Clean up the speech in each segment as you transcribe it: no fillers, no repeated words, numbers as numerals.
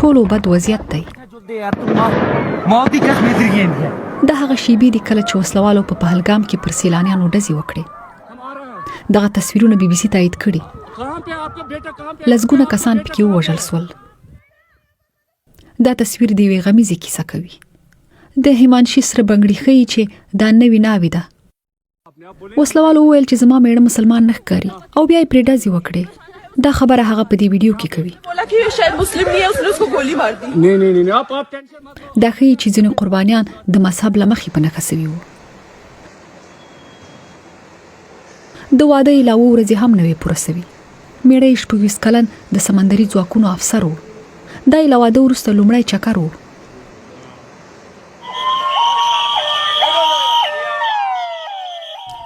ټولو بد وضعیت دی. دا هغه شیبې دي کله چې وسلوالو په پهلګام کې پر سیلانیانو ډزې وکړې. دغه تصویرونه BBC تایید کړي. لسګونه کسان پکې ووژل سول. دا تصویر د یوې غمیزې کیسه کوي. د هیمانشي سره بنګړي ښیي چې دا نوې ناوې ده. وسلوالو وویل چې زما میړه مسلمان نه ښکاري او بیا یې پرې ډزې وکړې. دا خبره هغه په دې ویډیو کې کوي. دا ښیي چې ځینې قربانیان د مذهب له مخې په نښه سوي وو. د واده یې لا 2 ورځې هم نه وې پوره سوي. میړه یې 26 کلن د سمندري ځواکونو افسر و. دا یې له واده وروسته لومړی چکر و.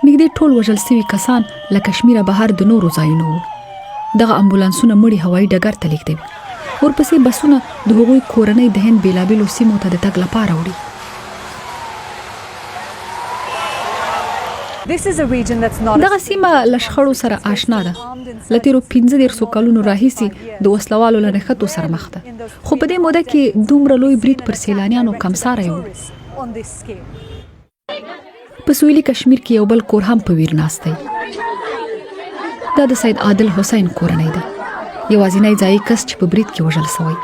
نږدې ټول وژل سوي کسان له کشمیره بهر د نورو ځایونو وو. دغه امبولانسونه مړي هوایي ډګر ته لیږدوي. ورپسې بسونه د هغوی کورنۍ د هند بېلابېلو سیمو ته د تګ لپاره وړي. دغه سیمه له شخړو سره آشنا ده. له تېرو 15 کلونو راهیسې د وسلوالو له نښتو سره مخ ده. خو په دې موده کې دومره لوی برید پر سیلانیانو کمساری و. په سویلي کشمیر کې یو بل کور هم په ویر ناست دی. دا د سید عادل حسین کورنۍ ده. یوازینی ځایي کس چې په برید کې وژل سوی.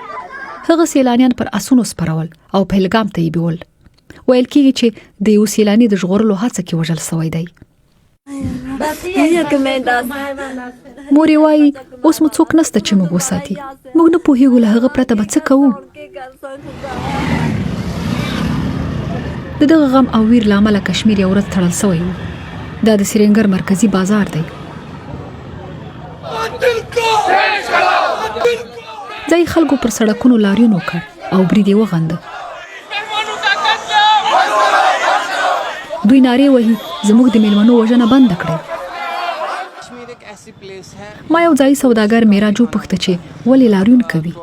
هغه سیلانیان پر اسونو سپرول او پهلګام ته یې بیول. ویل کېږي چې د یو سیلاني د ژغورلو هڅه کې وژل سوی دی. مور یې وایي اوس مو څوک نسته چې موږ وساتي. موږ نه پوهېږو له هغه پرته به څه کوو. د دغه غم او ویر له امله کشمیر یو ورځ تړل سوی و. دا د سرینګر مرکزي بازار دی. ځایي خلکو پر سړکونو لاریون وکړ او برید یې وغنده. دوی نارې وهي زموږ د میلمنو وژنه بنده کړئ. ما یو ځایي سوداګر میراج وپوښته چې ولې لاریون کوي.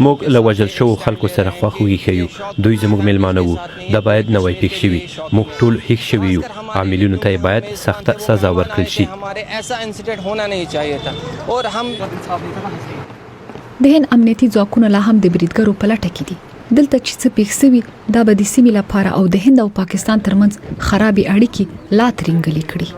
موږ له وژل شوو خلکو سره خواخوږي ښیو. دوی زموږ میلمانه وو. دا باید نوی پېښ شوي. موږ ټول هېښ شوي یو. عاملینو ته یې باید سخته سزا ورکړل شي. د هند امنیتي ځواکونه لا هم د بریدګرو په لټه کې دي. دلته چې څه پېښ سوي دا به د سیمې لپاره او د هند او پاکستان ترمنځ خرابې اړیکې لا ترینګلې کړي.